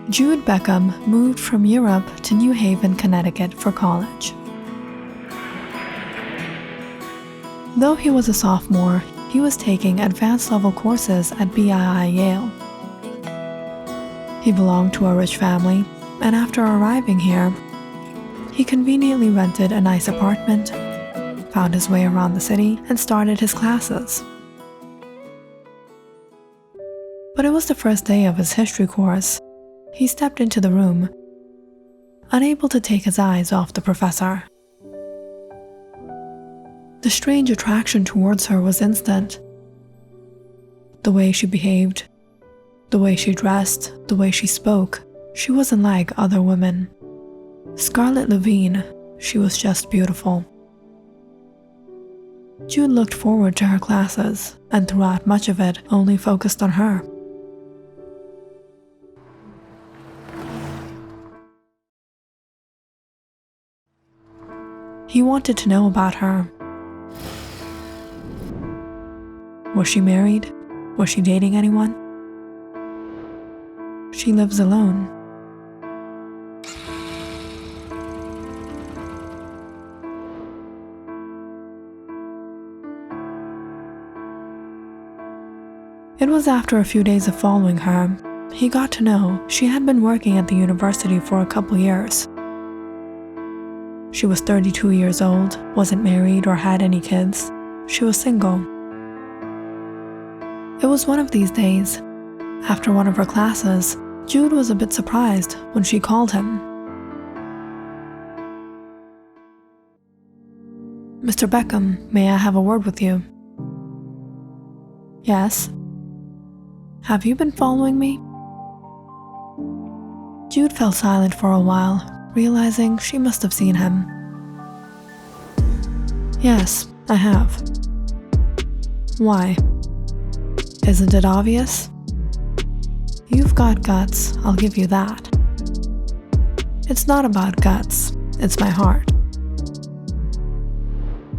Jude Beckham moved from Europe to New Haven, Connecticut for college. Though he was a sophomore, he was taking advanced level courses at BII Yale. He belonged to a rich family, and after arriving here, he conveniently rented a nice apartment, found his way around the city, and started his classes. But it was the first day of his history course. He stepped into the room, unable to take his eyes off the professor. The strange attraction towards her was instant. The way she behaved, the way she dressed, the way she spoke, she wasn't like other women. Scarlett Levine, she was just beautiful. Jude looked forward to her classes, and throughout much of it only focused on her. He wanted to know about her. Was she married? Was she dating anyone? She lives alone. It was after a few days of following her, he got to know she had been working at the university for a couple years. She was 32 years old, wasn't married or had any kids. She was single. It was one of these days. After one of her classes, Jude was a bit surprised when she called him. "Mr. Beckham, may I have a word with you?" "Yes." "Have you been following me?" Jude fell silent for a while, realizing she must have seen him. "Yes, I have." "Why? Isn't it obvious?" "You've got guts, I'll give you that." "It's not about guts, it's my heart."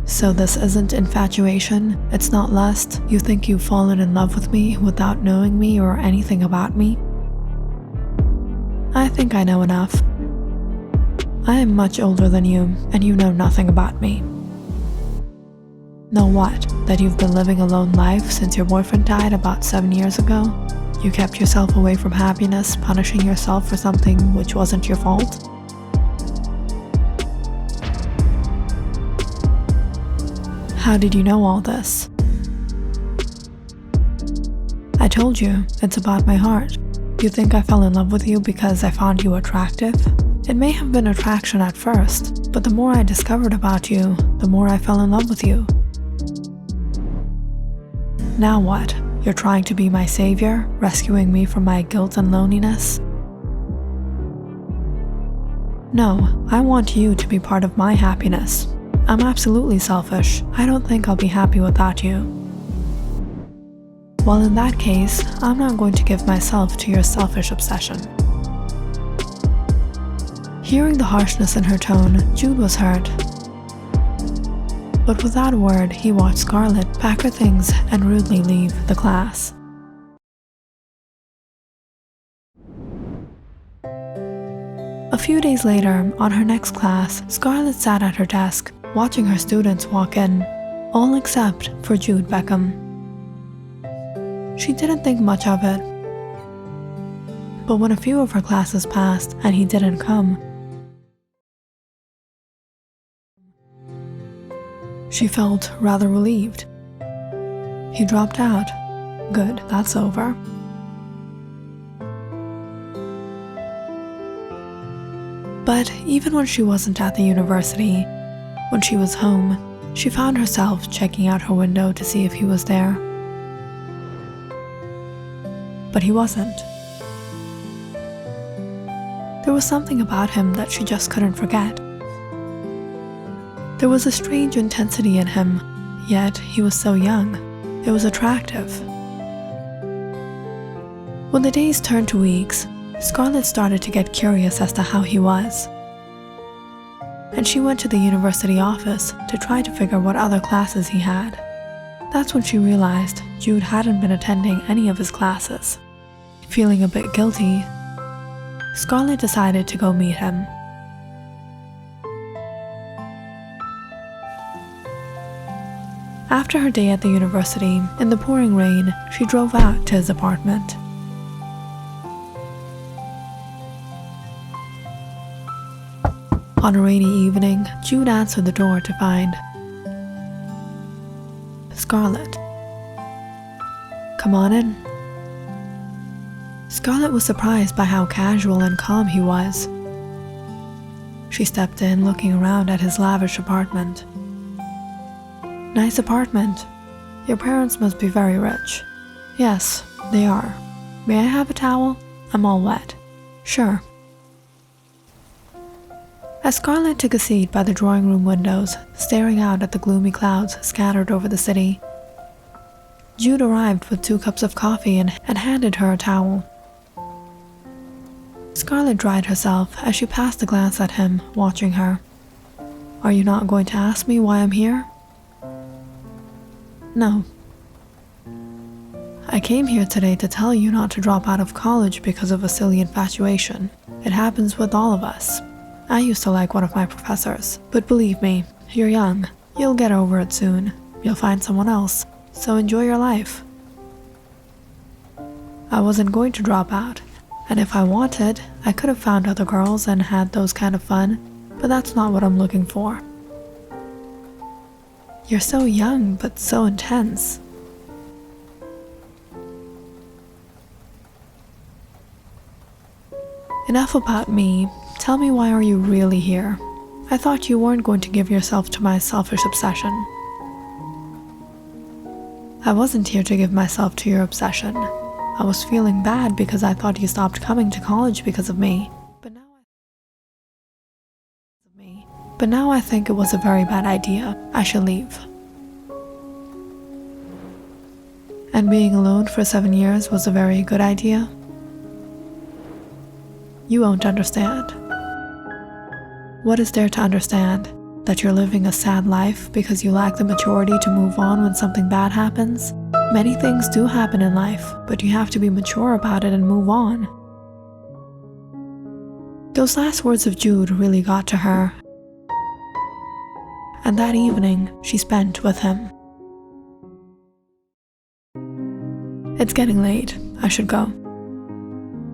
"So this isn't infatuation, it's not lust, you think you've fallen in love with me without knowing me or anything about me?" "I think I know enough. I am much older than you, and you know nothing about me." "Know what? That you've been living a lone life since your boyfriend died about 7 years ago? You kept yourself away from happiness, punishing yourself for something which wasn't your fault?" "How did you know all this?" "I told you, it's about my heart. You think I fell in love with you because I found you attractive? It may have been attraction at first, but the more I discovered about you, the more I fell in love with you. Now what? You're trying to be my savior, rescuing me from my guilt and loneliness?" "No, I want you to be part of my happiness. I'm absolutely selfish. I don't think I'll be happy without you." "Well, in that case, I'm not going to give myself to your selfish obsession." Hearing the harshness in her tone, Jude was hurt. But without a word, he watched Scarlett pack her things and rudely leave the class. A few days later, on her next class, Scarlett sat at her desk, watching her students walk in, all except for Jude Beckham. She didn't think much of it. But when a few of her classes passed and he didn't come, she felt rather relieved. He dropped out. Good, that's over. But even when she wasn't at the university, when she was home, she found herself checking out her window to see if he was there. But he wasn't. There was something about him that she just couldn't forget. There was a strange intensity in him, yet he was so young. It was attractive. When the days turned to weeks, Scarlett started to get curious as to how he was. And she went to the university office to try to figure what other classes he had. That's when she realized Jude hadn't been attending any of his classes. Feeling a bit guilty, Scarlett decided to go meet him. After her day at the university, in the pouring rain, she drove out to his apartment. On a rainy evening, Jude answered the door to find Scarlett. "Come on in." Scarlett was surprised by how casual and calm he was. She stepped in, looking around at his lavish apartment. "Nice apartment. Your parents must be very rich." "Yes, they are. May I have a towel? I'm all wet." "Sure." As Scarlett took a seat by the drawing room windows, staring out at the gloomy clouds scattered over the city, Jude arrived with 2 cups of coffee and handed her a towel. Scarlett dried herself as she passed a glance at him, watching her. "Are you not going to ask me why I'm here?" "No. I came here today to tell you not to drop out of college because of a silly infatuation. It happens with all of us. I used to like one of my professors, but believe me, you're young. You'll get over it soon. You'll find someone else, so enjoy your life." I wasn't going to drop out, and if I wanted, I could have found other girls and had those kind of fun, but that's not what I'm looking for. You're so young, but so intense. Enough about me. Tell me, why are you really here? I thought you weren't going to give yourself to my selfish obsession. I wasn't here to give myself to your obsession. I was feeling bad because I thought you stopped coming to college because of me. But now I think it was a very bad idea. I should leave. And being alone for 7 years was a very good idea? You won't understand. What is there to understand? That you're living a sad life because you lack the maturity to move on when something bad happens? Many things do happen in life, but you have to be mature about it and move on. Those last words of Jude really got to her, and that evening she spent with him. It's getting late. I should go.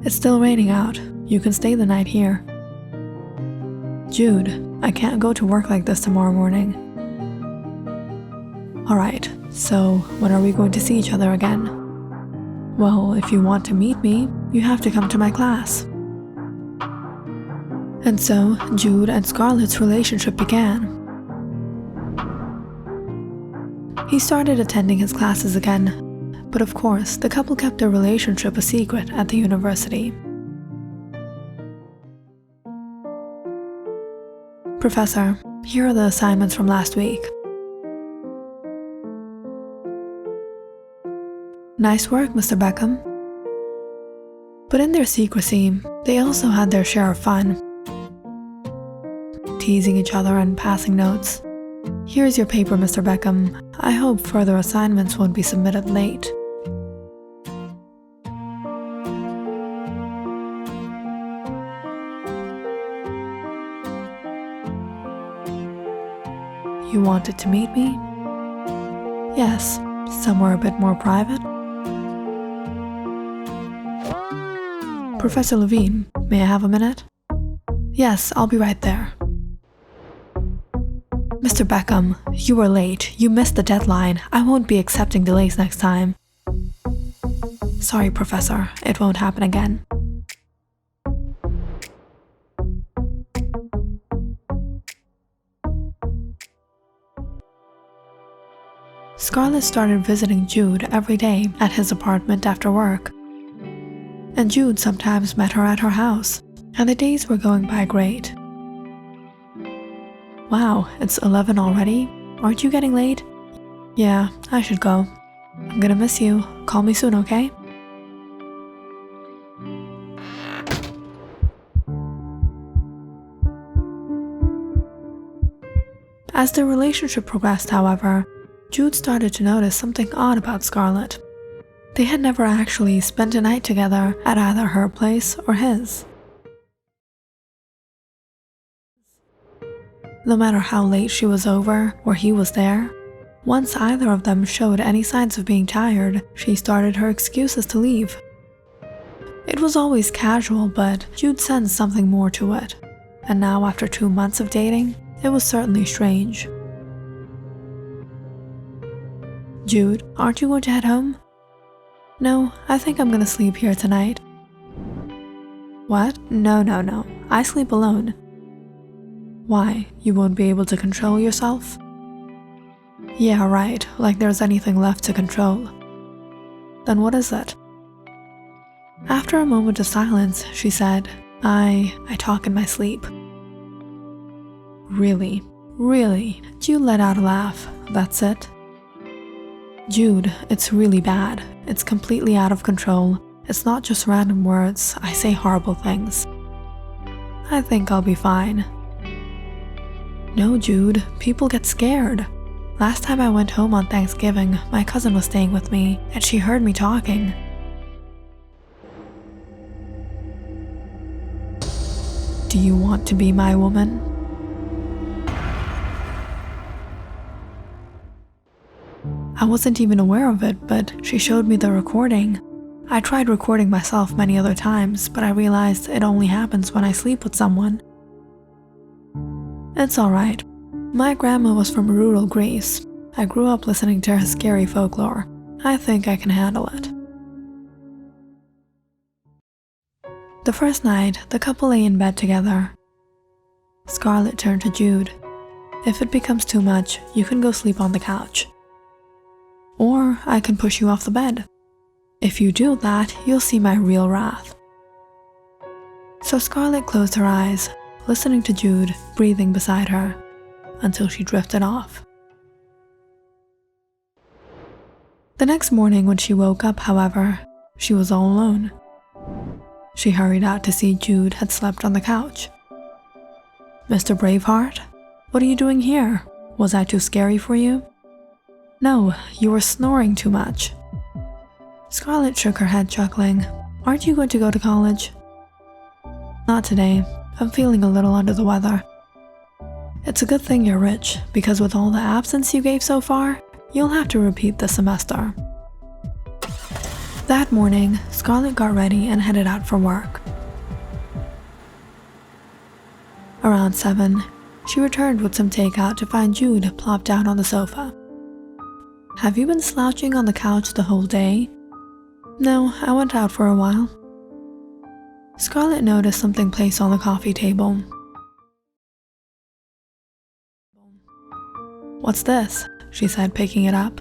It's still raining out. You can stay the night here. Jude, I can't go to work like this tomorrow morning. Alright, so when are we going to see each other again? Well, if you want to meet me, you have to come to my class. And so, Jude and Scarlett's relationship began. He started attending his classes again, but of course, the couple kept their relationship a secret at the university. Professor, here are the assignments from last week. Nice work, Mr. Beckham. But in their secrecy, they also had their share of fun, teasing each other and passing notes. Here's your paper, Mr. Beckham. I hope further assignments won't be submitted late. You wanted to meet me? Yes, somewhere a bit more private. Professor Levine, may I have a minute? Yes, I'll be right there. Mr. Beckham, you were late. You missed the deadline. I won't be accepting delays next time. Sorry, Professor. It won't happen again. Scarlett started visiting Jude every day at his apartment after work, and Jude sometimes met her at her house, and the days were going by great. Wow, it's 11 already? Aren't you getting late? Yeah, I should go. I'm gonna miss you. Call me soon, okay? As their relationship progressed, however, Jude started to notice something odd about Scarlett. They had never actually spent a night together at either her place or his. no matter how late she was over or he was there. Once either of them showed any signs of being tired, she started her excuses to leave. It was always casual, but Jude sensed something more to it. And now, after 2 months of dating, it was certainly strange. "Jude, aren't you going to head home?" "No, I think I'm gonna sleep here tonight." "What? No. I sleep alone." "Why? You won't be able to control yourself?" "Yeah, right, like there's anything left to control." "Then what is it?" After a moment of silence, she said, I talk in my sleep." Really? Jude let out a laugh. "That's it?" "Jude, it's really bad. It's completely out of control. It's not just random words. I say horrible things." "I think I'll be fine." "No, Jude, people get scared. Last time I went home on Thanksgiving, my cousin was staying with me, and she heard me talking." "Do you want to be my woman?" I wasn't even aware of it, but she showed me the recording. I tried recording myself many other times, but I realized it only happens when I sleep with someone. "It's alright. My grandma was from rural Greece. I grew up listening to her scary folklore. I think I can handle it." The first night, the couple lay in bed together. Scarlett turned to Jude. "If it becomes too much, you can go sleep on the couch. Or I can push you off the bed. If you do that, you'll see my real wrath." So Scarlett closed her eyes, listening to Jude breathing beside her, until she drifted off. The next morning when she woke up, however, she was all alone. She hurried out to see Jude had slept on the couch. "Mr. Braveheart, what are you doing here? Was I too scary for you?" "No, you were snoring too much." Scarlett shook her head, chuckling. "Aren't you going to go to college?" "Not today. I'm feeling a little under the weather." "It's a good thing you're rich, because with all the absence you gave so far, you'll have to repeat this semester." That morning, Scarlett got ready and headed out for work. Around 7, she returned with some takeout to find Jude plopped out on the sofa. "Have you been slouching on the couch the whole day?" "No, I went out for a while." Scarlett noticed something placed on the coffee table. "What's this?" she said, picking it up.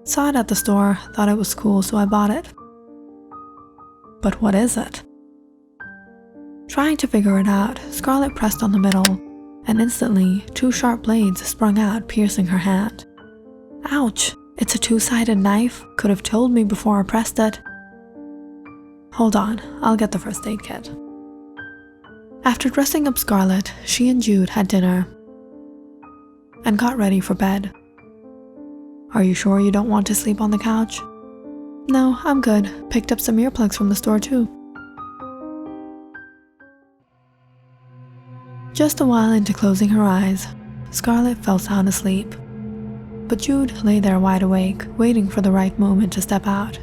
"Saw it at the store, thought it was cool, so I bought it." "But what is it?" Trying to figure it out, Scarlett pressed on the middle, and instantly 2 sharp blades sprung out, piercing her hand. "Ouch! It's a 2-sided knife. Could have told me before I pressed it." "Hold on, I'll get the first aid kit." After dressing up Scarlett, she and Jude had dinner and got ready for bed. "Are you sure you don't want to sleep on the couch?" "No, I'm good. Picked up some earplugs from the store too." Just a while into closing her eyes, Scarlett fell sound asleep. But Jude lay there wide awake, waiting for the right moment to step out.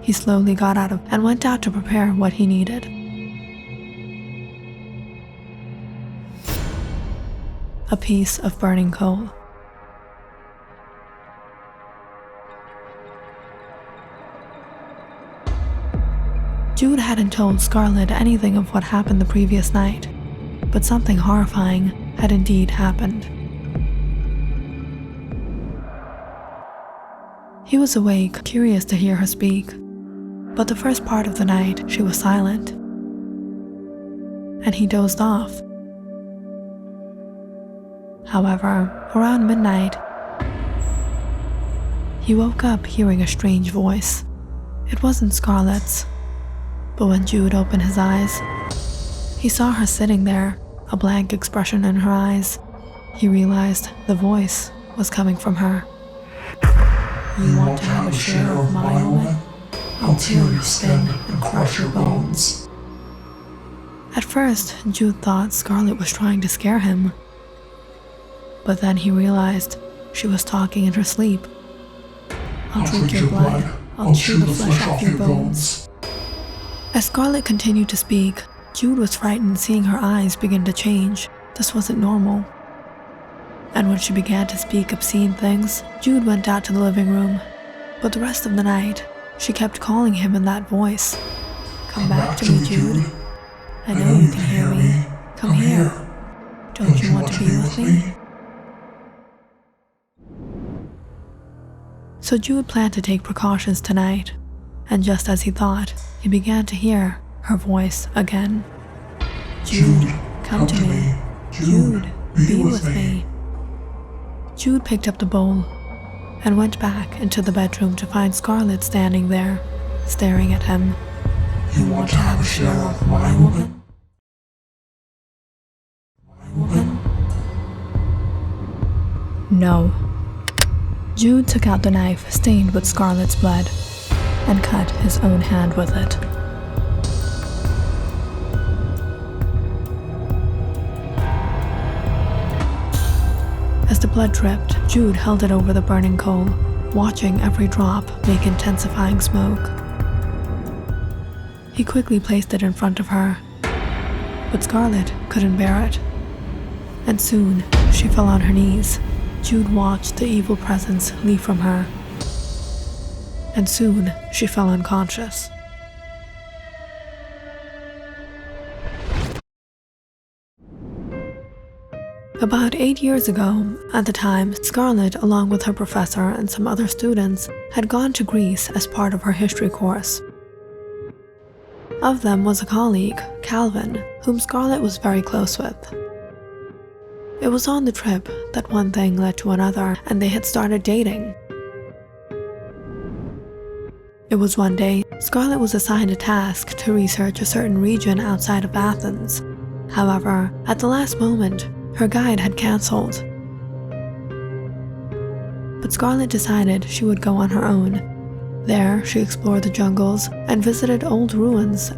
He slowly got out and went out to prepare what he needed. A piece of burning coal. Jude hadn't told Scarlett anything of what happened the previous night, but something horrifying had indeed happened. He was awake, curious to hear her speak, but the first part of the night she was silent, and he dozed off. However, around midnight, he woke up hearing a strange voice. It wasn't Scarlett's, but when Jude opened his eyes, he saw her sitting there, a blank expression in her eyes. He realized the voice was coming from her. "You want to have a share of my woman? I'll tear your skin and crush your bones." At first, Jude thought Scarlett was trying to scare him, But then he realized she was talking in her sleep. "I'll drink your blood. I'll chew the flesh off your bones." As Scarlett continued to speak, Jude was frightened seeing her eyes begin to change. This wasn't normal. And when she began to speak obscene things, Jude went out to the living room. But the rest of the night, she kept calling him in that voice. "Come back to me, Jude. I know you can hear me. Come here. Don't you want to be with me?" So Jude planned to take precautions tonight, and just as he thought, he began to hear her voice again. "Jude, come to me. Jude, be with me." Jude picked up the bowl and went back into the bedroom to find Scarlett standing there, staring at him. "You want to have a share of my woman? No. Jude took out the knife stained with Scarlett's blood and cut his own hand with it. As the blood dripped, Jude held it over the burning coal, watching every drop make intensifying smoke. He quickly placed it in front of her, but Scarlett couldn't bear it, and soon she fell on her knees. Jude watched the evil presence leave from her, and soon she fell unconscious. About 8 years ago, at the time, Scarlett, along with her professor and some other students, had gone to Greece as part of her history course. Of them was a colleague, Calvin, whom Scarlett was very close with. It was on the trip that one thing led to another, and they had started dating. It was one day, Scarlett was assigned a task to research a certain region outside of Athens. However, at the last moment, her guide had cancelled. But Scarlett decided she would go on her own. There, she explored the jungles and visited old ruins,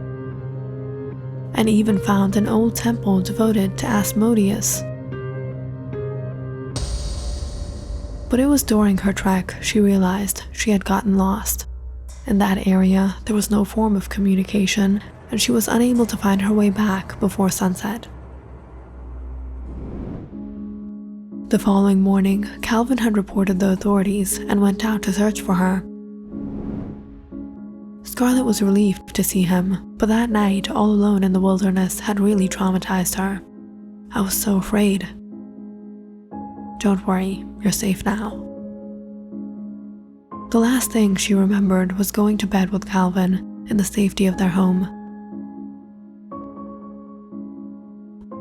and even found an old temple devoted to Asmodeus. But it was during her trek she realized she had gotten lost. In that area, there was no form of communication, and she was unable to find her way back before sunset. The following morning, Calvin had reported the authorities and went out to search for her. Scarlett was relieved to see him, but that night, all alone in the wilderness, had really traumatized her. "I was so afraid." "Don't worry, you're safe now." The last thing she remembered was going to bed with Calvin in the safety of their home.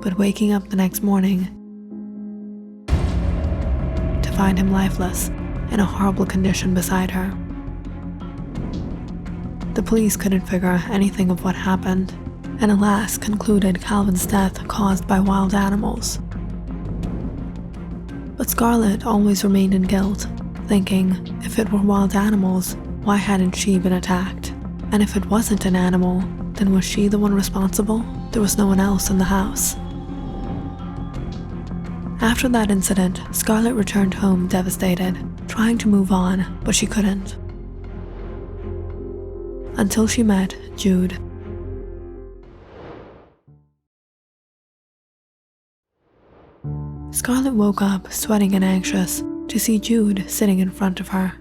But waking up the next morning to find him lifeless in a horrible condition beside her. The police couldn't figure anything of what happened, and alas concluded Calvin's death caused by wild animals. But Scarlett always remained in guilt, thinking, if it were wild animals, why hadn't she been attacked? And if it wasn't an animal, then was she the one responsible? There was no one else in the house. After that incident, Scarlett returned home devastated, trying to move on, but she couldn't. Until she met Jude. Scarlett woke up sweating and anxious to see Jude sitting in front of her.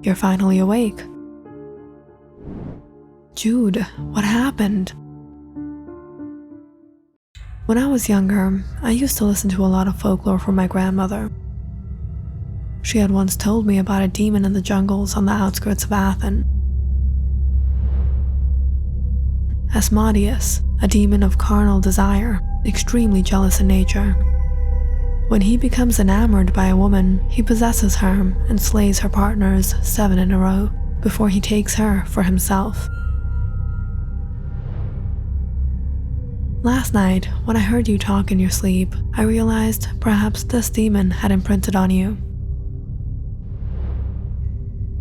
"You're finally awake." "Jude, what happened?" When I was younger, I used to listen to a lot of folklore from my grandmother. She had once told me about a demon in the jungles on the outskirts of Athens. Asmodeus, a demon of carnal desire, extremely jealous in nature. When he becomes enamored by a woman, he possesses her and slays her partners 7 in a row before he takes her for himself. Last night, when I heard you talk in your sleep, I realized perhaps this demon had imprinted on you.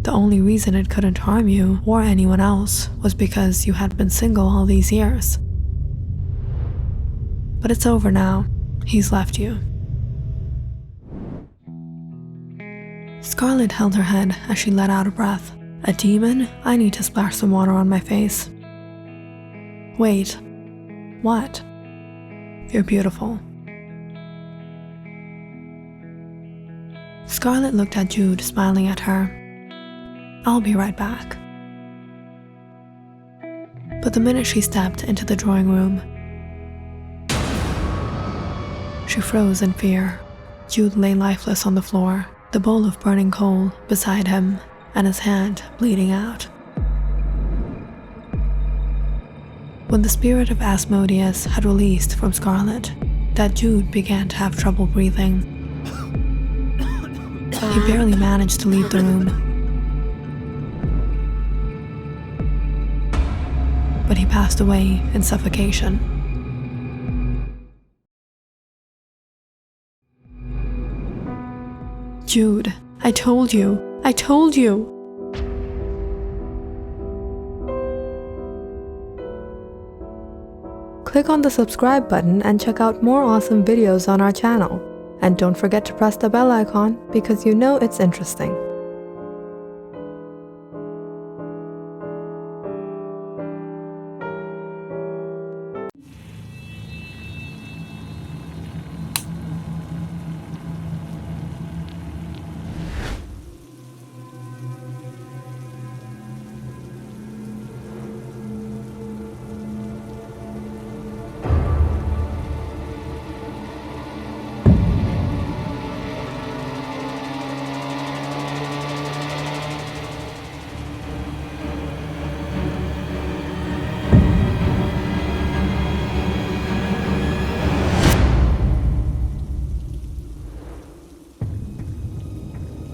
The only reason it couldn't harm you or anyone else was because you had been single all these years. But it's over now. He's left you. Scarlett held her head as she let out a breath. A demon? I need to splash some water on my face. Wait. What? You're beautiful. Scarlett looked at Jude, smiling at her. I'll be right back. But the minute she stepped into the drawing room, she froze in fear. Jude lay lifeless on the floor, the bowl of burning coal beside him, and his hand bleeding out. When the spirit of Asmodeus had released from Scarlett, that Jude began to have trouble breathing. He barely managed to leave the room. But he passed away in suffocation. Jude, I told you! I told you! Click on the subscribe button and check out more awesome videos on our channel. And don't forget to press the bell icon because you know it's interesting.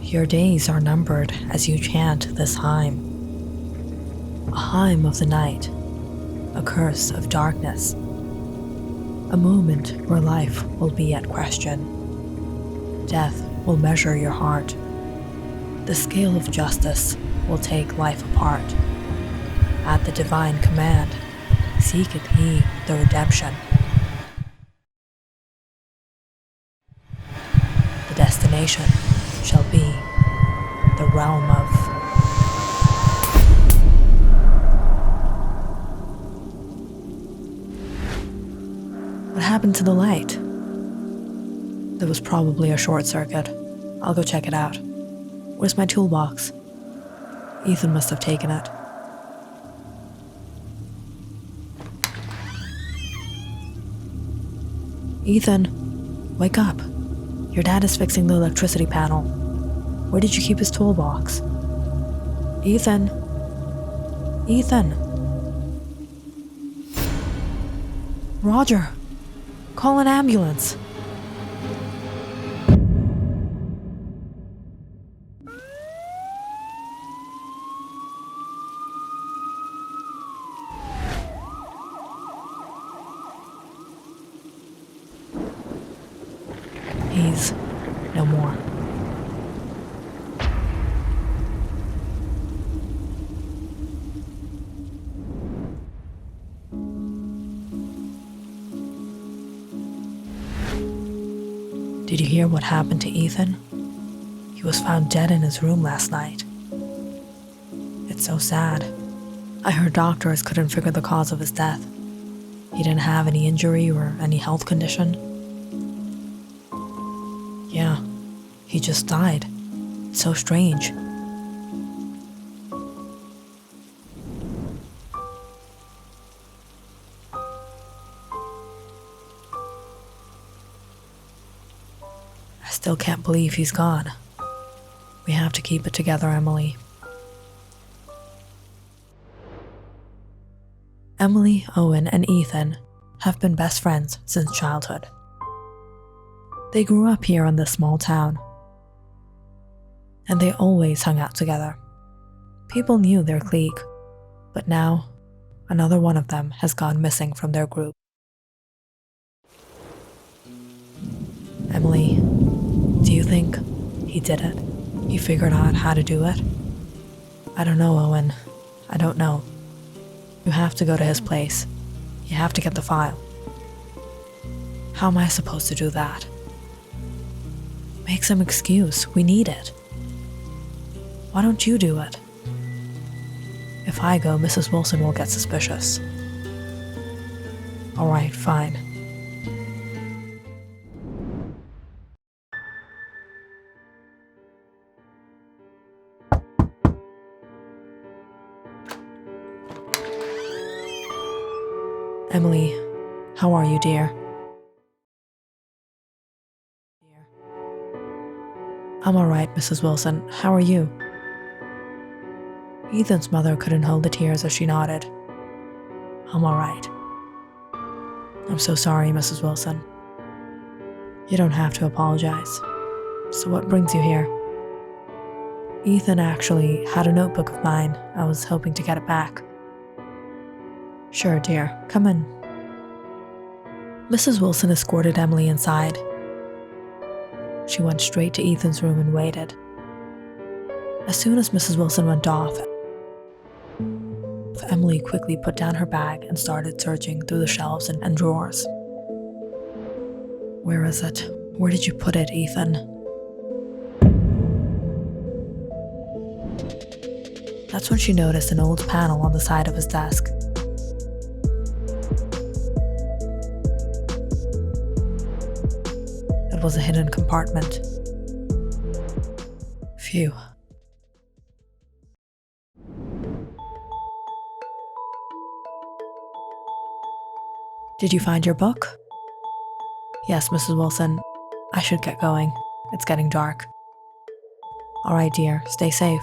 Your days are numbered as you chant this hymn. A hymn of the night, a curse of darkness, a moment where life will be at question. Death will measure your heart. The scale of justice will take life apart. At the divine command, seeketh ye the redemption. The destination shall be the realm of... What happened to the light? There was probably a short circuit. I'll go check it out. Where's my toolbox? Ethan must have taken it. Ethan, wake up. Your dad is fixing the electricity panel. Where did you keep his toolbox? Ethan? Ethan? Roger, call an ambulance. He's no more. Did you hear what happened to Ethan? He was found dead in his room last night. It's so sad. I heard doctors couldn't figure the cause of his death. He didn't have any injury or any health condition. Yeah, he just died. It's so strange. I still can't believe he's gone. We have to keep it together, Emily. Emily, Owen, and Ethan have been best friends since childhood. They grew up here in this small town, and they always hung out together. People knew their clique, but now another one of them has gone missing from their group. Emily, do you think he did it? He figured out how to do it? I don't know, Owen. I don't know. You have to go to his place. You have to get the file. How am I supposed to do that? Make some excuse. We need it. Why don't you do it? If I go, Mrs. Wilson will get suspicious. All right, fine. Emily, how are you, dear? I'm all right, Mrs. Wilson. How are you? Ethan's mother couldn't hold the tears as she nodded. I'm all right. I'm so sorry, Mrs. Wilson. You don't have to apologize. So what brings you here? Ethan actually had a notebook of mine. I was hoping to get it back. Sure, dear. Come in. Mrs. Wilson escorted Emily inside. She went straight to Ethan's room and waited. As soon as Mrs. Wilson went off, Emily quickly put down her bag and started searching through the shelves and drawers. Where is it? Where did you put it, Ethan? That's when she noticed an old panel on the side of his desk. It was a hidden compartment. Phew. Did you find your book? Yes, Mrs. Wilson. I should get going. It's getting dark. All right, dear. Stay safe.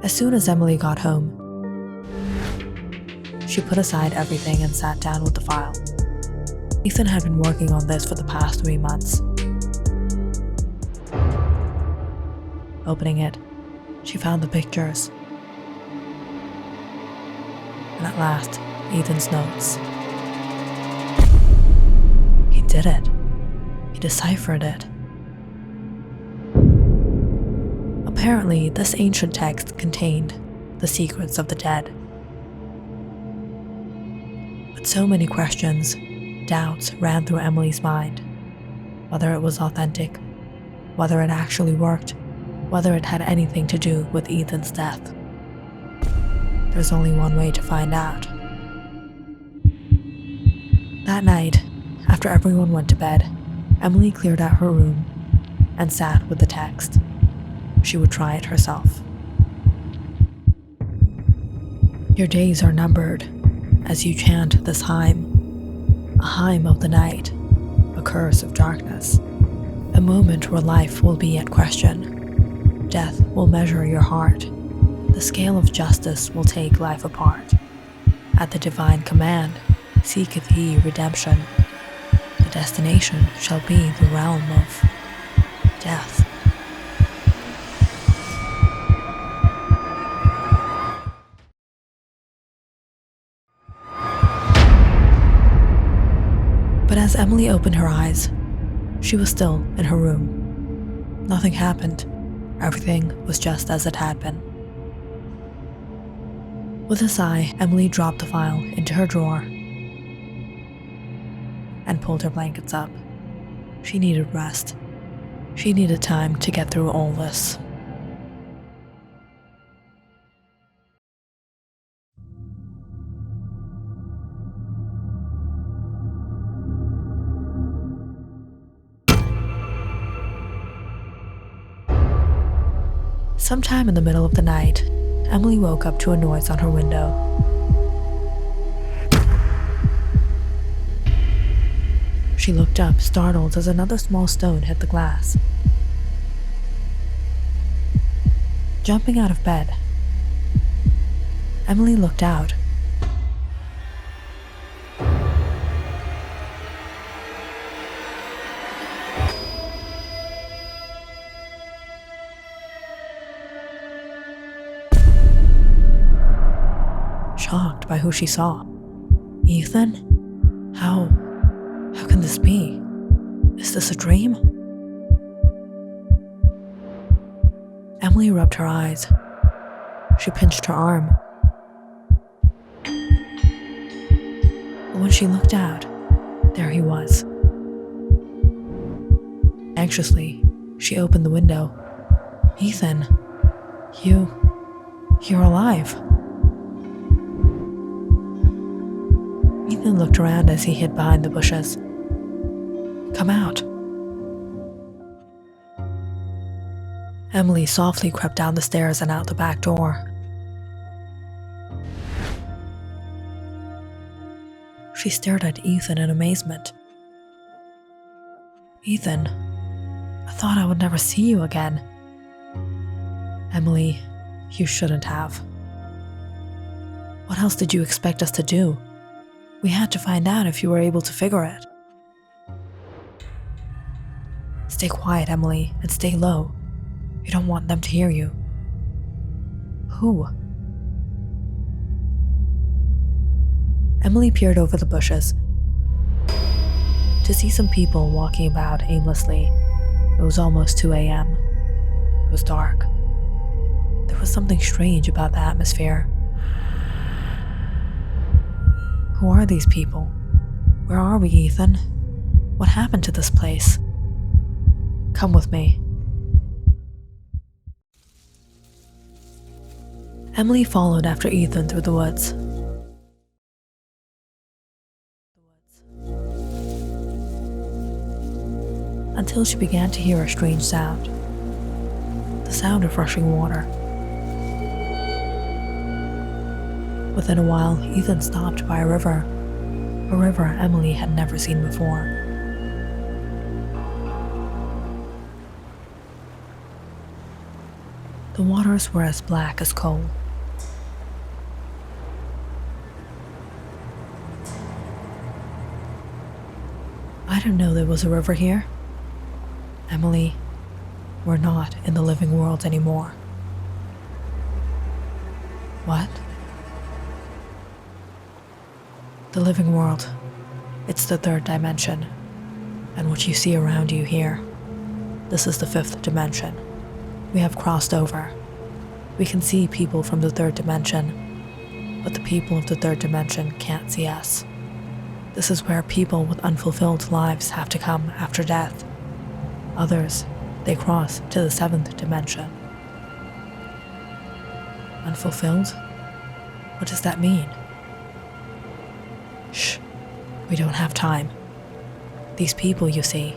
As soon as Emily got home, she put aside everything and sat down with the file. Ethan had been working on this for the past 3 months. Opening it, she found the pictures. And at last, Ethan's notes. He did it. He deciphered it. Apparently, this ancient text contained the secrets of the dead. But so many questions, doubts ran through Emily's mind. Whether it was authentic, whether it actually worked, whether it had anything to do with Ethan's death. There's only one way to find out. That night, after everyone went to bed, Emily cleared out her room and sat with the text. She would try it herself. Your days are numbered as you chant this hymn, a hymn of the night, a curse of darkness, a moment where life will be at question. Death will measure your heart. The scale of justice will take life apart. At the divine command, seeketh he redemption. The destination shall be the realm of death. But as Emily opened her eyes, she was still in her room. Nothing happened. Everything was just as it had been. With a sigh, Emily dropped the file into her drawer and pulled her blankets up. She needed rest. She needed time to get through all this. Sometime in the middle of the night, Emily woke up to a noise on her window. She looked up, startled, as another small stone hit the glass. Jumping out of bed, Emily looked out. Shocked by who she saw. Ethan? How can this be? Is this a dream? Emily rubbed her eyes. She pinched her arm. But when she looked out, there he was, Anxiously, she opened the window. "Ethan, you're alive." Ethan looked around as he hid behind the bushes. "Come out." Emily softly crept down the stairs and out the back door. She stared at Ethan in amazement. "Ethan, I thought I would never see you again." "Emily, you shouldn't have. What else did you expect us to do? We had to find out if you were able to figure it." "Stay quiet, Emily, and stay low. You don't want them to hear you." "Who?" Emily peered over the bushes to see some people walking about aimlessly. It was almost 2 a.m. It was dark. There was something strange about the atmosphere. "Who are these people? Where are we, Ethan? What happened to this place? Come with me." Emily followed after Ethan through the woods. Until she began to hear a strange sound. The sound of rushing water. Within a while, Ethan stopped by a river Emily had never seen before. The waters were as black as coal. "I didn't know there was a river here. Emily, we're not in the living world anymore." "What?" "The living world. It's the third dimension. And what you see around you here, this is the fifth dimension. We have crossed over. We can see people from the third dimension, but the people of the third dimension can't see us. This is where people with unfulfilled lives have to come after death. Others, they cross to the seventh dimension." "Unfulfilled? What does that mean?" "Shh, we don't have time. These people you see,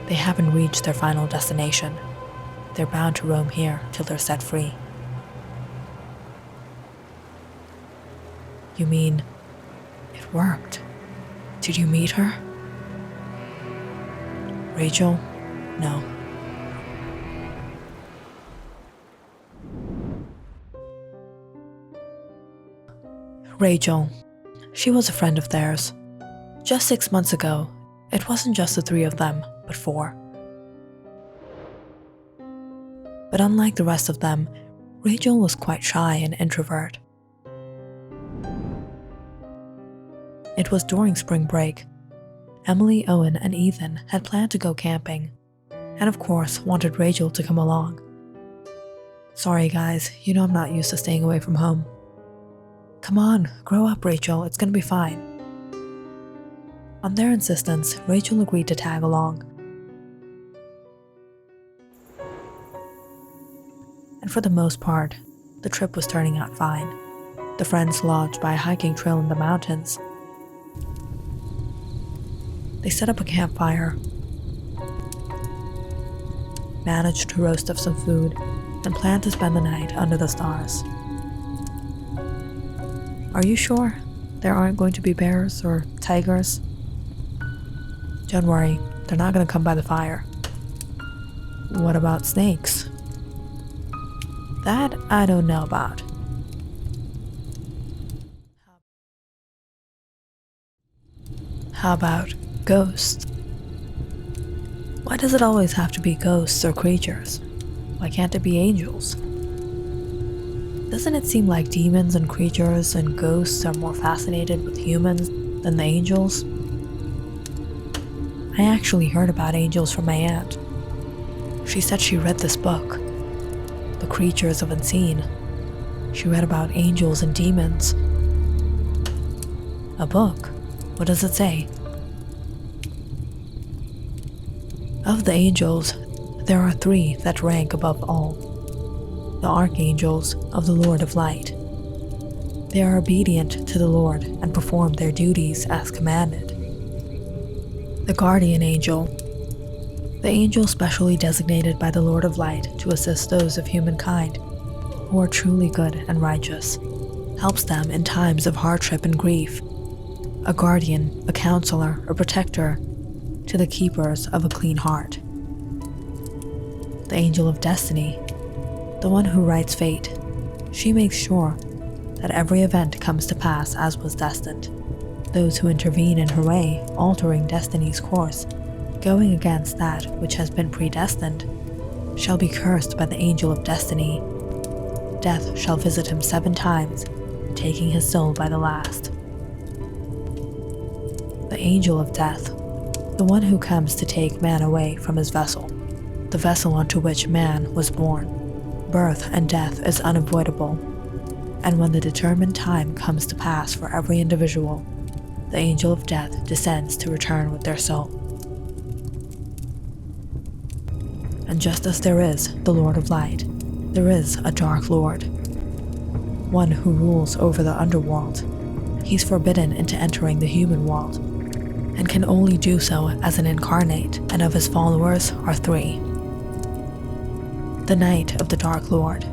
they haven't reached their final destination. They're bound to roam here till they're set free." "You mean, it worked? Did you meet her?" "Rachel? No." Rachel. She was a friend of theirs. Just 6 months ago, it wasn't just the 3 of them, but 4. But unlike the rest of them, Rachel was quite shy and introvert. It was during spring break. Emily, Owen, and Ethan had planned to go camping, and of course wanted Rachel to come along. "Sorry guys, you know I'm not used to staying away from home." "Come on, grow up, Rachel, it's gonna be fine." On their insistence, Rachel agreed to tag along. And for the most part, the trip was turning out fine. The friends lodged by a hiking trail in the mountains. They set up a campfire, managed to roast up some food, and planned to spend the night under the stars. "Are you sure there aren't going to be bears or tigers?" "Don't worry, they're not going to come by the fire." "What about snakes?" "That I don't know about." "How about ghosts?" "Why does it always have to be ghosts or creatures? Why can't it be angels?" "Doesn't it seem like demons and creatures and ghosts are more fascinated with humans than the angels?" "I actually heard about angels from my aunt. She said she read this book, The Creatures of Unseen. She read about angels and demons." "A book? What does it say?" Of the angels, there are 3 that rank above all: the archangels of the Lord of Light. They are obedient to the Lord and perform their duties as commanded. The guardian angel, the angel specially designated by the Lord of Light to assist those of humankind who are truly good and righteous, helps them in times of hardship and grief. A guardian, a counselor, a protector to the keepers of a clean heart. The angel of destiny, the one who writes fate. She makes sure that every event comes to pass as was destined. Those who intervene in her way, altering destiny's course, going against that which has been predestined, shall be cursed by the angel of destiny. Death shall visit him 7 times, taking his soul by the last. The angel of death, the one who comes to take man away from his vessel, the vessel onto which man was born. Birth and death is unavoidable, and when the determined time comes to pass for every individual, the angel of death descends to return with their soul. And just as there is the Lord of Light, there is a Dark Lord, one who rules over the underworld. He's forbidden into entering the human world, and can only do so as an incarnate, and of his followers are 3. The Knight of the Dark Lord.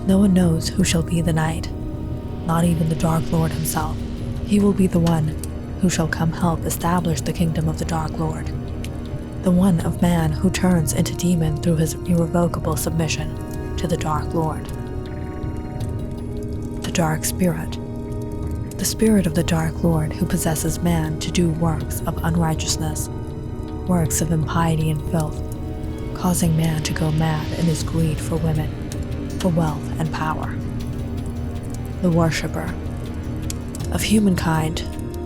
No one knows who shall be the knight, not even the Dark Lord himself. He will be the one who shall come help establish the kingdom of the Dark Lord, the one of man who turns into demon through his irrevocable submission to the Dark Lord. The Dark Spirit. The spirit of the Dark Lord who possesses man to do works of unrighteousness, works of impiety and filth, causing man to go mad in his greed for women, for wealth and power. The Worshipper. Of humankind,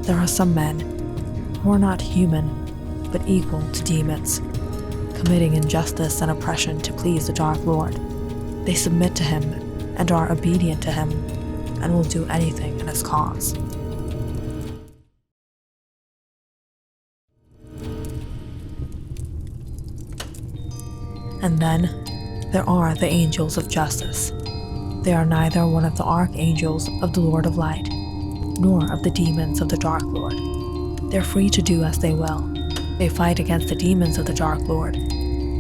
there are some men who are not human, but equal to demons, committing injustice and oppression to please the Dark Lord. They submit to him and are obedient to him, and will do anything in his cause. And then there are the angels of justice. They are neither one of the archangels of the Lord of Light, nor of the demons of the Dark Lord. They're free to do as they will. They fight against the demons of the Dark Lord,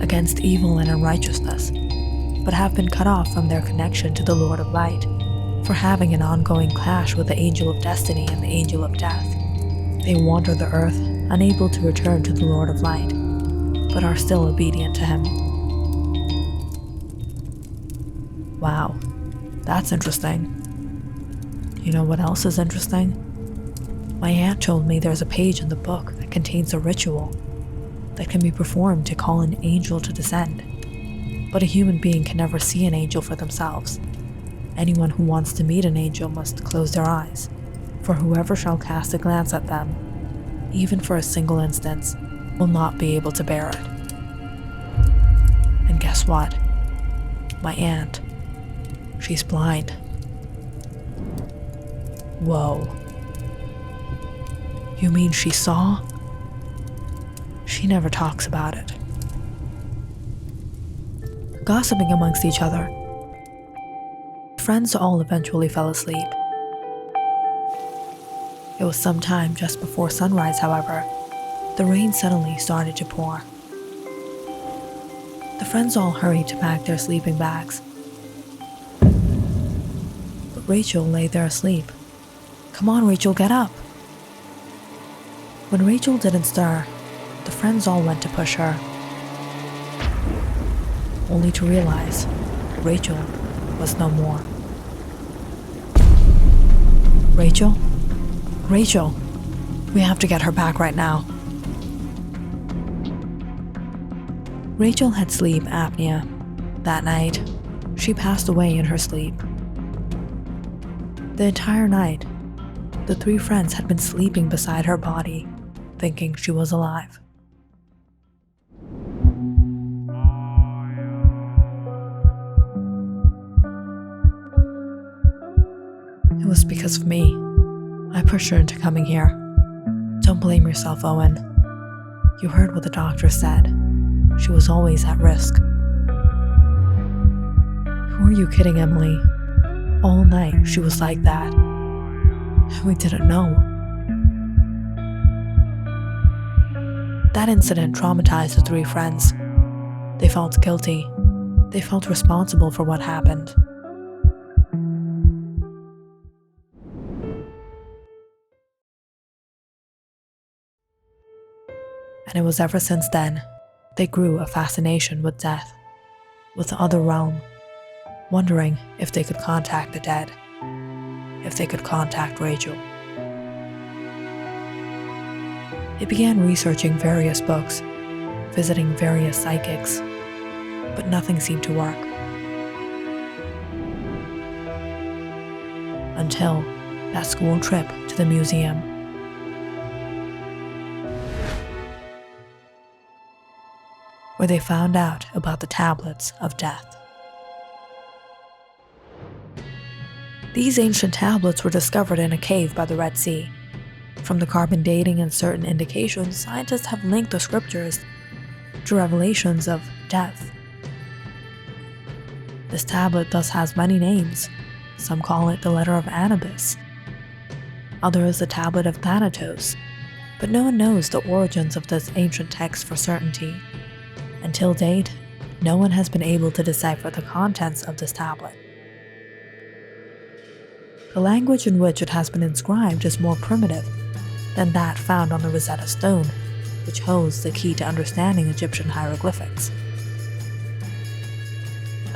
against evil and unrighteousness, but have been cut off from their connection to the Lord of Light, for having an ongoing clash with the angel of destiny and the angel of death. They wander the earth, unable to return to the Lord of Light, but are still obedient to him. Wow, that's interesting. You know what else is interesting? My aunt told me there's a page in the book that contains a ritual that can be performed to call an angel to descend. But a human being can never see an angel for themselves. Anyone who wants to meet an angel must close their eyes, for whoever shall cast a glance at them, even for a single instant, will not be able to bear it. And guess what? My aunt, she's blind. Whoa. You mean she saw? She never talks about it. Gossiping amongst each other, friends all eventually fell asleep. It was sometime just before sunrise, however, the rain suddenly started to pour. The friends all hurried to pack their sleeping bags. But Rachel lay there asleep. Come on, Rachel, get up. When Rachel didn't stir, the friends all went to push her, only to realize Rachel was no more. Rachel? Rachel! We have to get her back right now. Rachel had sleep apnea. That night, she passed away in her sleep. The entire night, the 3 friends had been sleeping beside her body, thinking she was alive. It was because of me. I pushed her into coming here. Don't blame yourself, Owen. You heard what the doctor said. she was always at risk. Who are you kidding, Emily? All night she was like that. We didn't know. That incident traumatized the three friends. They felt guilty. They felt responsible for what happened. And it was ever since then, they grew a fascination with death, with the other realm, wondering if they could contact the dead, if they could contact Rachel. They began researching various books, visiting various psychics, but nothing seemed to work. Until that school trip to the museum. Where they found out about the tablets of death. These ancient tablets were discovered in a cave by the Red Sea. From the carbon dating and certain indications, scientists have linked the scriptures to revelations of death. This tablet thus has many names. Some call it the letter of Anubis, others the tablet of Thanatos, but no one knows the origins of this ancient text for certainty. Until date, no one has been able to decipher the contents of this tablet. The language in which it has been inscribed is more primitive than that found on the Rosetta Stone, which holds the key to understanding Egyptian hieroglyphics.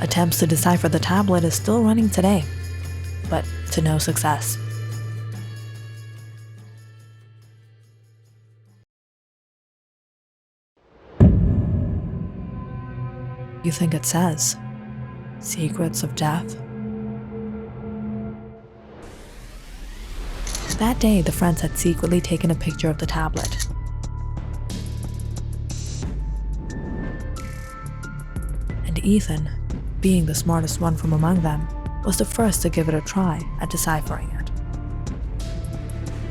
Attempts to decipher the tablet is still running today, but to no success. You think it says, "Secrets of Death"? That day, the friends had secretly taken a picture of the tablet. And Ethan, being the smartest one from among them, was the first to give it a try at deciphering it.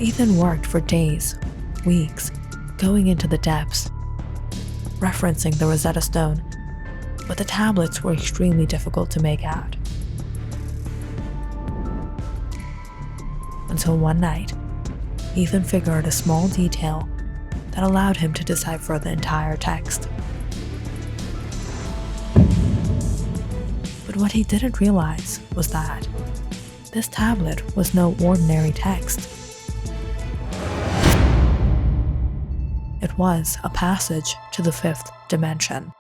Ethan worked for days, weeks, going into the depths, referencing the Rosetta Stone, but the tablets were extremely difficult to make out. Until one night, Ethan figured a small detail that allowed him to decipher the entire text. But what he didn't realize was that this tablet was no ordinary text. It was a passage to the fifth dimension.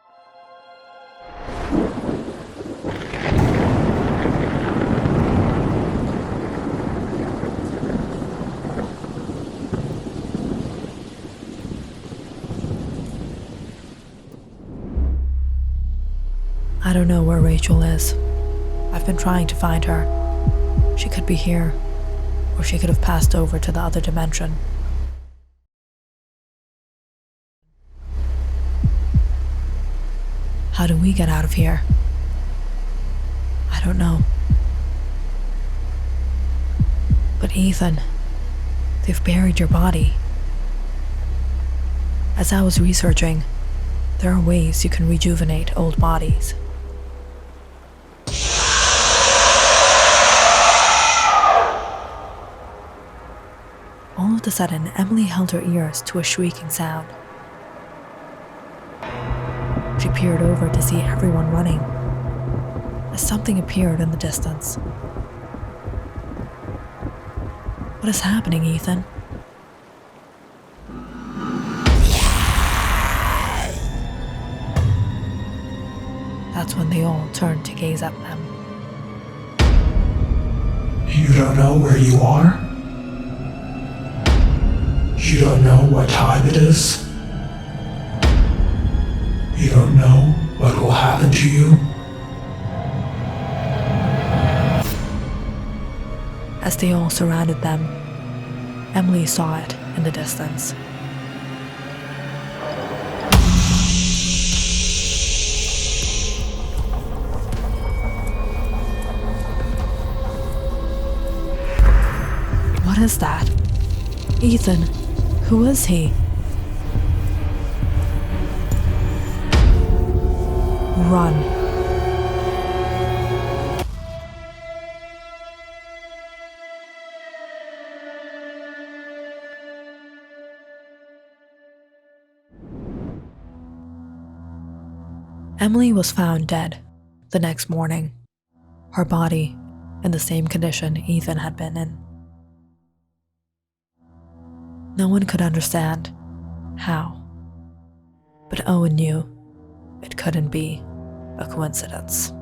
I don't know where Rachel is. I've been trying to find her. She could be here, or she could have passed over to the other dimension. How do we get out of here? I don't know. But Ethan, they've buried your body. As I was researching, there are ways you can rejuvenate old bodies. All of a sudden, Emily held her ears to a shrieking sound. She peered over to see everyone running, as something appeared in the distance. What is happening, Ethan? That's when they all turned to gaze at them. You don't know where you are? You don't know what time it is? You don't know what will happen to you? As they all surrounded them, Emily saw it in the distance. What is that? Ethan, who is he? Run. Emily was found dead the next morning, her body in the same condition Ethan had been in. No one could understand how, but Owen knew it couldn't be a coincidence.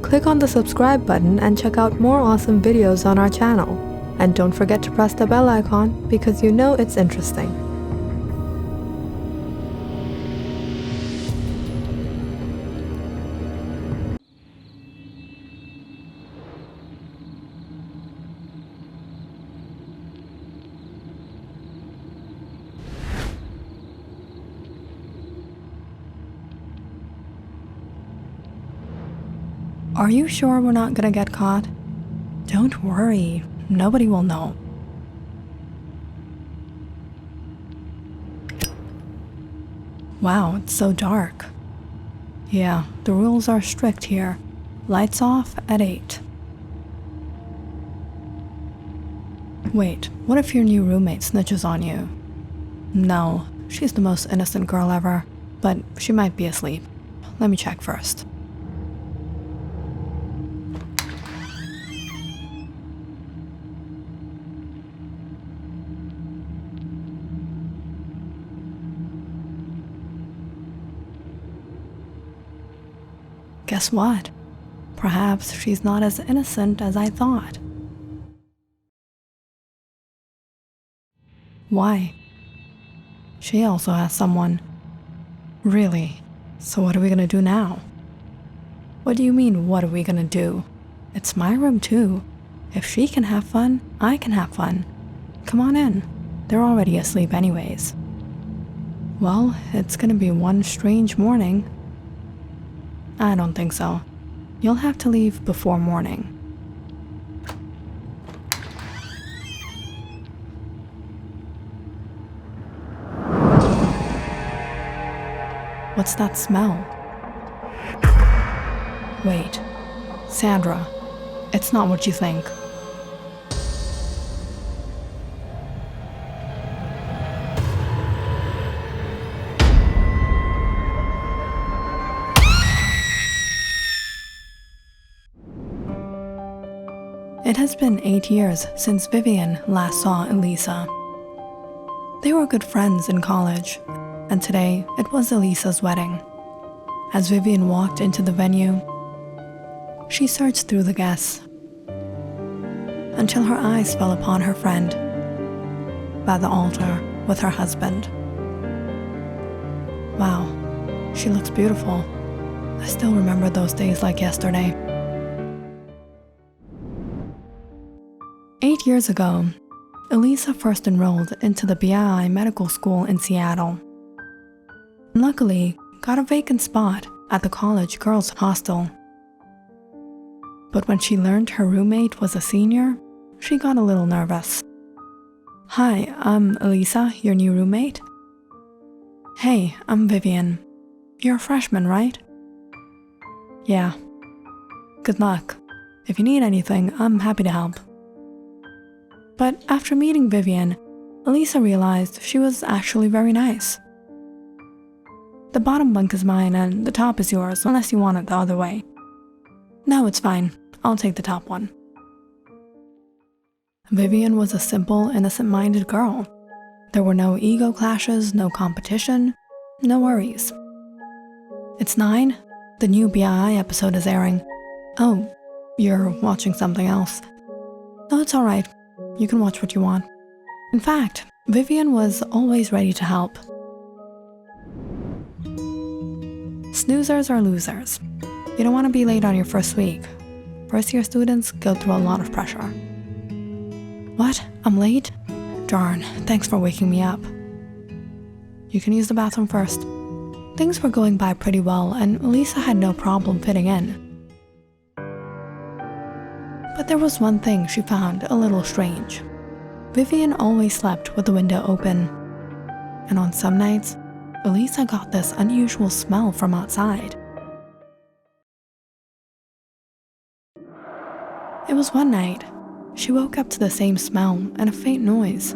Click on the subscribe button and check out more awesome videos on our channel. And don't forget to press the bell icon because you know it's interesting. Are you sure we're not gonna get caught? Don't worry, nobody will know. Wow, it's so dark. Yeah, the rules are strict here. Lights off at 8. Wait, what if your new roommate snitches on you? No, she's the most innocent girl ever, but she might be asleep. Let me check first. Guess what? Perhaps she's not as innocent as I thought. Why? She also has someone. Really? So what are we gonna do now? What do you mean, what are we gonna do? It's my room too. If she can have fun, I can have fun. Come on in. They're already asleep anyways. Well, it's gonna be one strange morning. I don't think so. You'll have to leave before morning. What's that smell? Wait, Sandra, it's not what you think. It has been 8 years since Vivian last saw Elisa. They were good friends in college, and today it was Elisa's wedding. As Vivian walked into the venue, she searched through the guests until her eyes fell upon her friend by the altar with her husband. Wow, she looks beautiful. I still remember those days like yesterday. 8 years ago, Elisa first enrolled into the BII medical school in Seattle. Luckily, got a vacant spot at the college girls' hostel. But when she learned her roommate was a senior, she got a little nervous. Hi, I'm Elisa, your new roommate. Hey, I'm Vivian. You're a freshman, right? Yeah. Good luck. If you need anything, I'm happy to help. But after meeting Vivian, Elisa realized she was actually very nice. The bottom bunk is mine and the top is yours unless you want it the other way. No, it's fine. I'll take the top one. Vivian was a simple, innocent-minded girl. There were no ego clashes, no competition, no worries. It's 9. The new BII episode is airing. Oh, you're watching something else. No, it's alright. You can watch what you want. In fact, Vivian was always ready to help. Snoozers are losers. You don't want to be late on your first week. First-year students go through a lot of pressure. What? I'm late? Darn, thanks for waking me up. You can use the bathroom first. Things were going by pretty well, and Elisa had no problem fitting in. But there was one thing she found a little strange. Vivian always slept with the window open, and on some nights, Elisa got this unusual smell from outside. It was one night. She woke up to the same smell and a faint noise.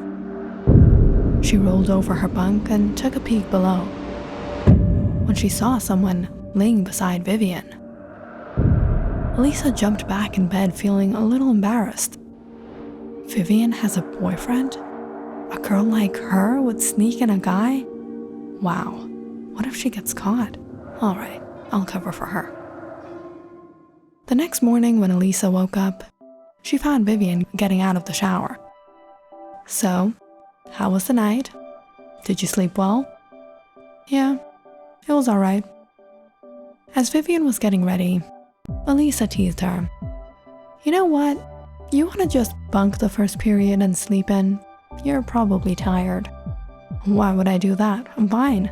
She rolled over her bunk and took a peek below, when she saw someone laying beside Vivian. Elisa jumped back in bed feeling a little embarrassed. Vivian has a boyfriend? A girl like her would sneak in a guy? Wow, what if she gets caught? Alright, I'll cover for her. The next morning when Elisa woke up, she found Vivian getting out of the shower. So, how was the night? Did you sleep well? Yeah, it was alright. As Vivian was getting ready, Elisa teased her. You know what? You want to just bunk the first period and sleep in? You're probably tired. Why would I do that? I'm fine.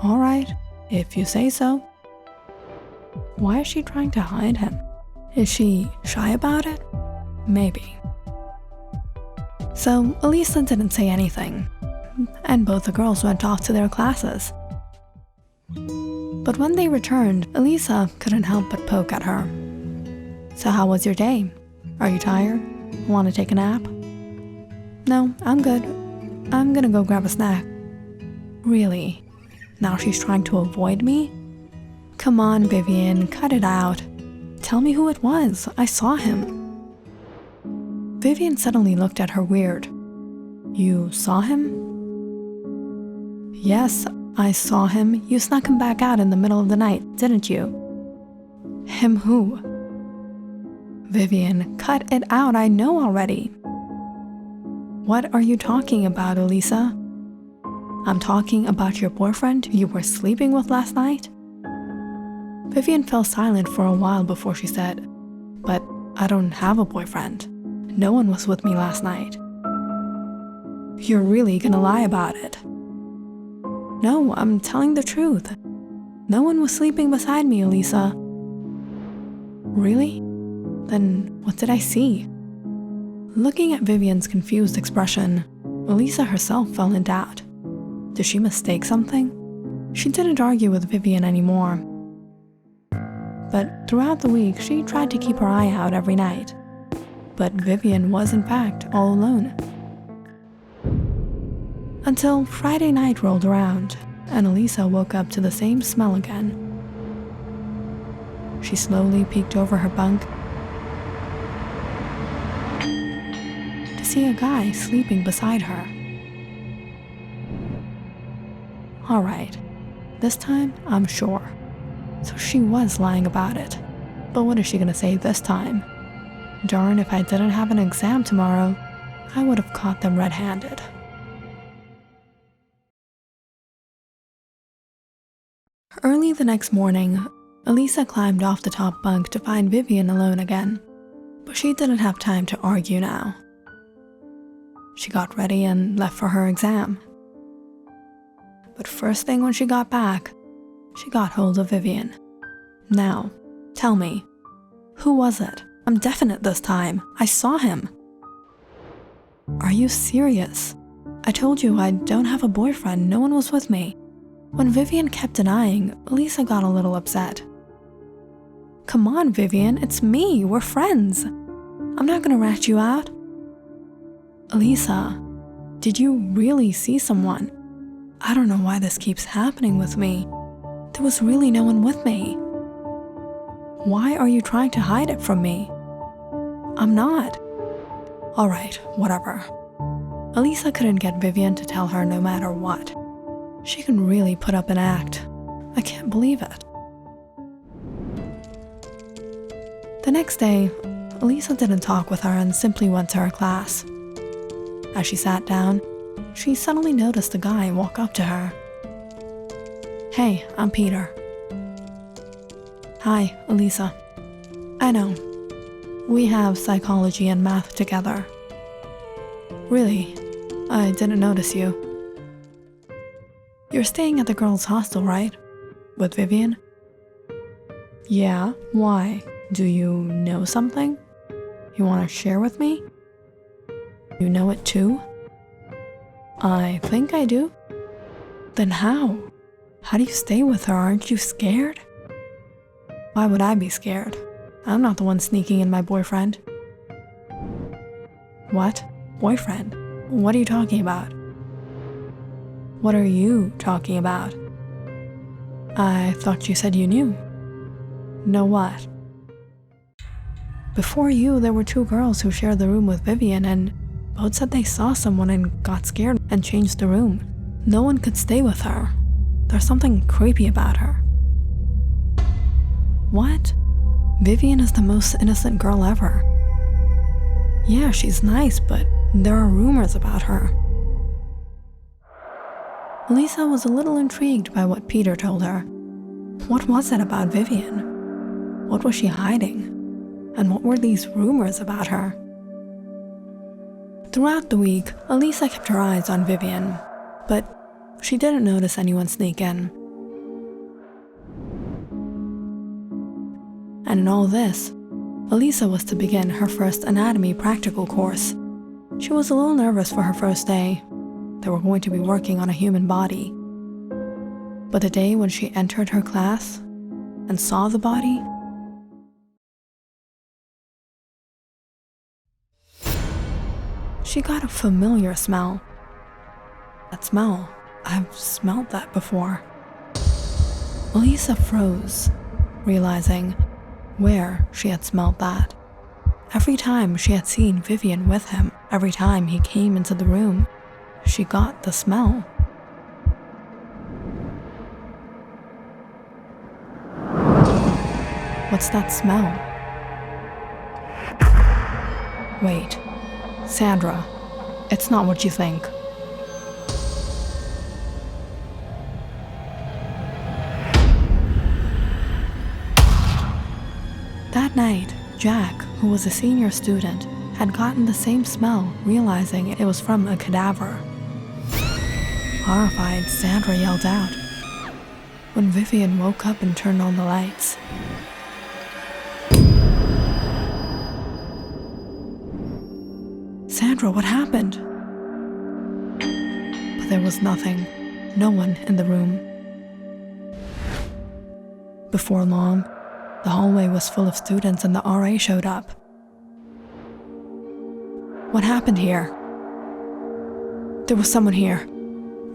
Alright, if you say so. Why is she trying to hide him? Is she shy about it? Maybe. So Elisa didn't say anything, and both the girls went off to their classes. But when they returned, Elisa couldn't help but poke at her. So how was your day? Are you tired? Want to take a nap? No, I'm good. I'm gonna go grab a snack. Really? Now she's trying to avoid me? Come on, Vivian, cut it out. Tell me who it was. I saw him. Vivian suddenly looked at her weird. You saw him? Yes, I saw him. You snuck him back out in the middle of the night, didn't you? Him who? Vivian, cut it out. I know already. What are you talking about, Elisa? I'm talking about your boyfriend you were sleeping with last night? Vivian fell silent for a while before she said, But I don't have a boyfriend. No one was with me last night. You're really gonna lie about it? No, I'm telling the truth. No one was sleeping beside me, Elisa. Really? Then what did I see? Looking at Vivian's confused expression, Elisa herself fell in doubt. Did she mistake something? She didn't argue with Vivian anymore. But throughout the week, she tried to keep her eye out every night. But Vivian was in fact all alone. Until Friday night rolled around, and Elisa woke up to the same smell again. She slowly peeked over her bunk to see a guy sleeping beside her. Alright, this time I'm sure. So she was lying about it. But what is she gonna say this time? Darn, if I didn't have an exam tomorrow, I would have caught them red-handed. Early the next morning, Elisa climbed off the top bunk to find Vivian alone again. But she didn't have time to argue now. She got ready and left for her exam. But first thing when she got back, she got hold of Vivian. Now, tell me, who was it? I'm definite this time. I saw him. Are you serious? I told you I don't have a boyfriend. No one was with me. When Vivian kept denying, Elisa got a little upset. Come on, Vivian, it's me. We're friends. I'm not gonna rat you out. Elisa, did you really see someone? I don't know why this keeps happening with me. There was really no one with me. Why are you trying to hide it from me? I'm not. Alright, whatever. Elisa couldn't get Vivian to tell her no matter what. She can really put up an act. I can't believe it. The next day, Elisa didn't talk with her and simply went to her class. As she sat down, she suddenly noticed a guy walk up to her. Hey, I'm Peter. Hi, Elisa. I know. We have psychology and math together. Really, I didn't notice you. You're staying at the girls' hostel, right? With Vivian? Yeah, why? Do you know something? You want to share with me? You know it too? I think I do. Then how? How do you stay with her? Aren't you scared? Why would I be scared? I'm not the one sneaking in my boyfriend. What? Boyfriend? What are you talking about? What are you talking about? I thought you said you knew. Know what? Before you, there were 2 girls who shared the room with Vivian, and both said they saw someone and got scared and changed the room. No one could stay with her. There's something creepy about her. What? Vivian is the most innocent girl ever. Yeah, she's nice, but there are rumors about her. Lisa was a little intrigued by what Peter told her. What was it about Vivian? What was she hiding? And what were these rumors about her? Throughout the week, Elisa kept her eyes on Vivian, but she didn't notice anyone sneak in. And in all this, Elisa was to begin her first anatomy practical course. She was a little nervous for her first day. They were going to be working on a human body. But the day when she entered her class and saw the body, she got a familiar smell. That smell, I've smelled that before. Elisa froze, realizing where she had smelled that. Every time she had seen Vivian with him, every time he came into the room, she got the smell. What's that smell? Wait, Sandra, it's not what you think. That night, Jack, who was a senior student, had gotten the same smell, realizing it was from a cadaver. Horrified, Sandra yelled out. When Vivian woke up and turned on the lights, Sandra, what happened? But there was nothing, no one in the room. Before long, the hallway was full of students and the RA showed up. What happened here? There was someone here.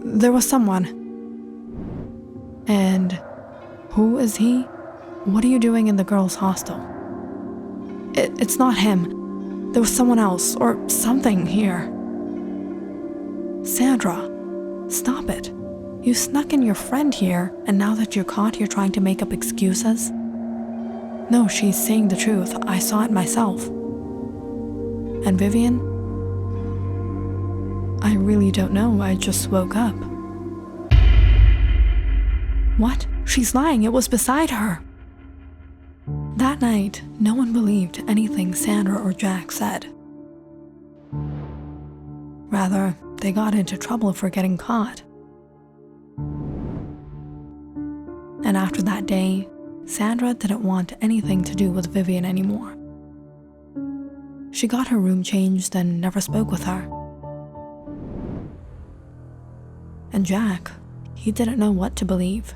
There was someone. And who is he? What are you doing in the girls' hostel? It's not him. There was someone else or something here. Sandra, stop it. You snuck in your friend here, and now that you're caught, you're trying to make up excuses? No, she's saying the truth. I saw it myself. And Vivian? I really don't know. I just woke up. What? She's lying. It was beside her. That night, no one believed anything Sandra or Jack said. Rather, they got into trouble for getting caught. And after that day, Sandra didn't want anything to do with Vivian anymore. She got her room changed and never spoke with her. And Jack, he didn't know what to believe.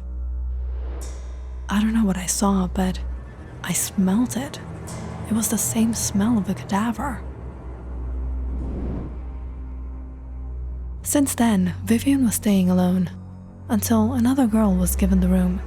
I don't know what I saw, but I smelled it. It was the same smell of a cadaver. Since then, Vivian was staying alone, until another girl was given the room.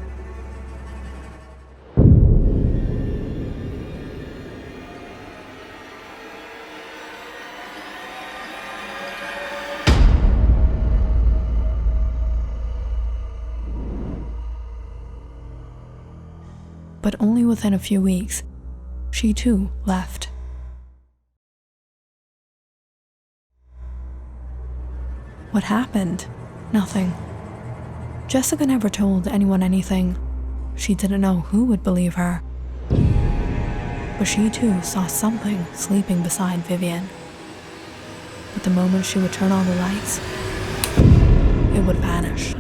But only within a few weeks, she too left. What happened? Nothing. Jessica never told anyone anything. She didn't know who would believe her. But she too saw something sleeping beside Vivian. But the moment she would turn on the lights, it would vanish.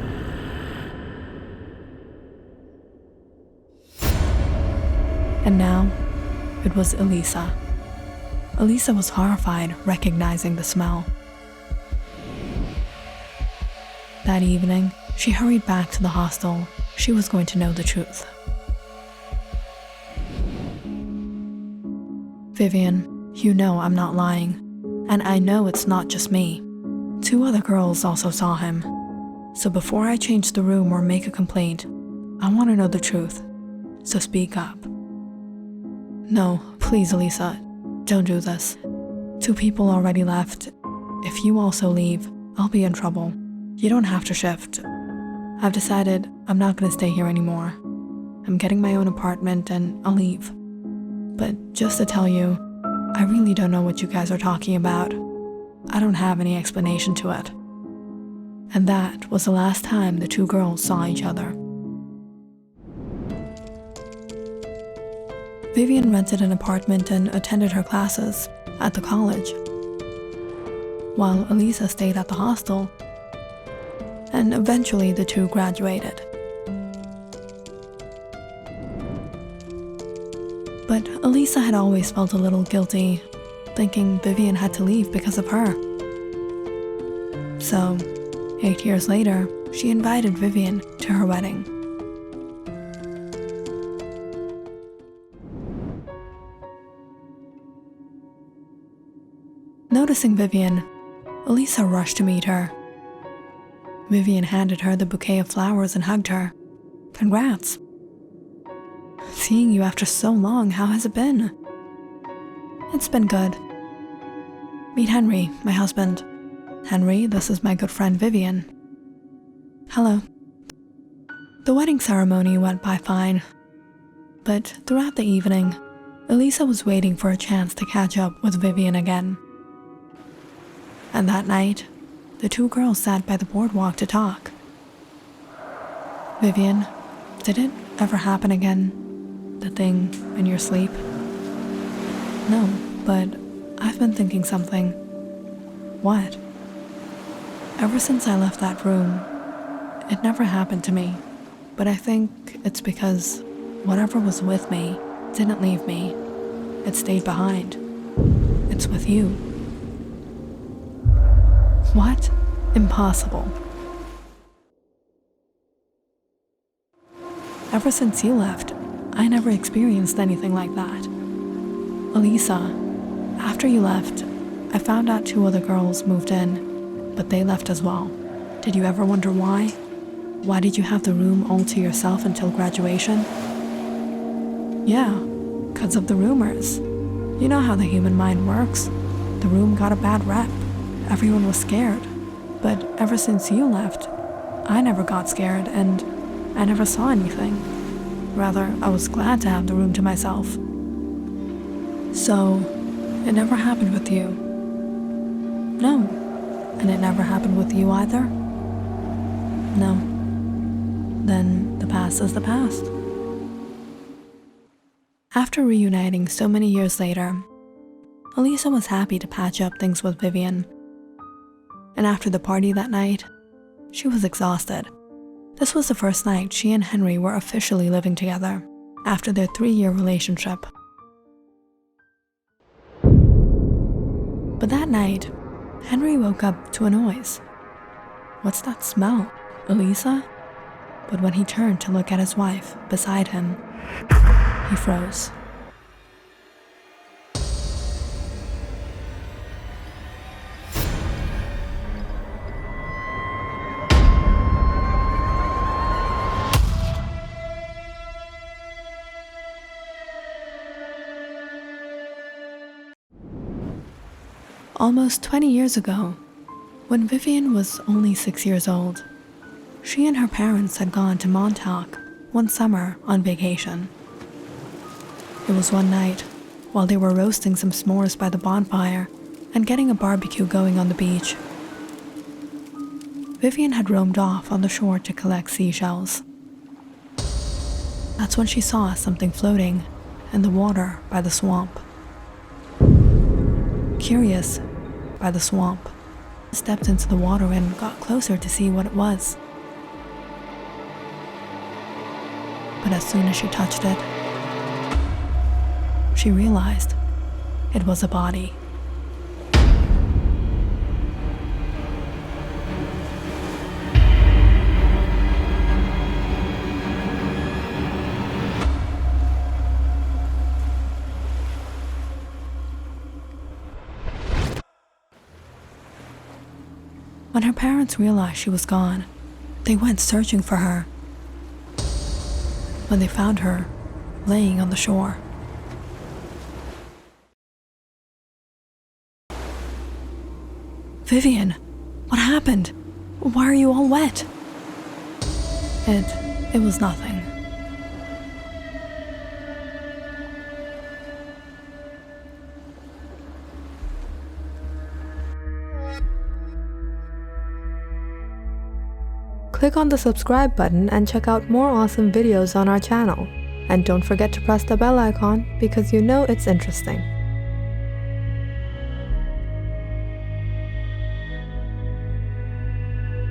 And now, it was Elisa. Elisa was horrified, recognizing the smell. That evening, she hurried back to the hostel. She was going to know the truth. Vivian, you know I'm not lying. And I know it's not just me. 2 other girls also saw him. So before I change the room or make a complaint, I want to know the truth. So speak up. No, please, Elisa, don't do this. 2 people already left. If you also leave, I'll be in trouble. You don't have to shift. I've decided I'm not going to stay here anymore. I'm getting my own apartment and I'll leave. But just to tell you, I really don't know what you guys are talking about. I don't have any explanation to it. And that was the last time the 2 girls saw each other. Vivian rented an apartment and attended her classes at the college, while Elisa stayed at the hostel, and eventually the 2 graduated. But Elisa had always felt a little guilty, thinking Vivian had to leave because of her. So, 8 years later, she invited Vivian to her wedding. Noticing Vivian, Elisa rushed to meet her. Vivian handed her the bouquet of flowers and hugged her. Congrats. Seeing you after so long, how has it been? It's been good. Meet Henry, my husband. Henry, this is my good friend Vivian. Hello. The wedding ceremony went by fine, but throughout the evening, Elisa was waiting for a chance to catch up with Vivian again. And that night, the 2 girls sat by the boardwalk to talk. Vivian, did it ever happen again? The thing in your sleep? No, but I've been thinking something. What? Ever since I left that room, it never happened to me. But I think it's because whatever was with me didn't leave me. It stayed behind. It's with you. What? Impossible. Ever since you left, I never experienced anything like that. Elisa, after you left, I found out 2 other girls moved in, but they left as well. Did you ever wonder why? Why did you have the room all to yourself until graduation? Yeah, 'cause of the rumors. You know how the human mind works. The room got a bad rep. Everyone was scared. But ever since you left, I never got scared and I never saw anything. Rather, I was glad to have the room to myself. So, it never happened with you? No. And it never happened with you either? No. Then the past is the past. After reuniting so many years later, Elisa was happy to patch up things with Vivian. And after the party that night, she was exhausted. This was the first night she and Henry were officially living together after their 3-year relationship. But that night, Henry woke up to a noise. What's that smell, Elisa? But when he turned to look at his wife beside him, he froze. Almost 20 years ago, when Vivian was only 6 years old, she and her parents had gone to Montauk one summer on vacation. It was one night, while they were roasting some s'mores by the bonfire and getting a barbecue going on the beach. Vivian had roamed off on the shore to collect seashells. That's when she saw something floating in the water by the swamp. Curious by the swamp, stepped into the water and got closer to see what it was. But as soon as she touched it, she realized it was a body. When her parents realized she was gone, they went searching for her. When they found her, laying on the shore. Vivian, what happened? Why are you all wet? It was nothing. Click on the subscribe button and check out more awesome videos on our channel. And don't forget to press the bell icon because you know it's interesting.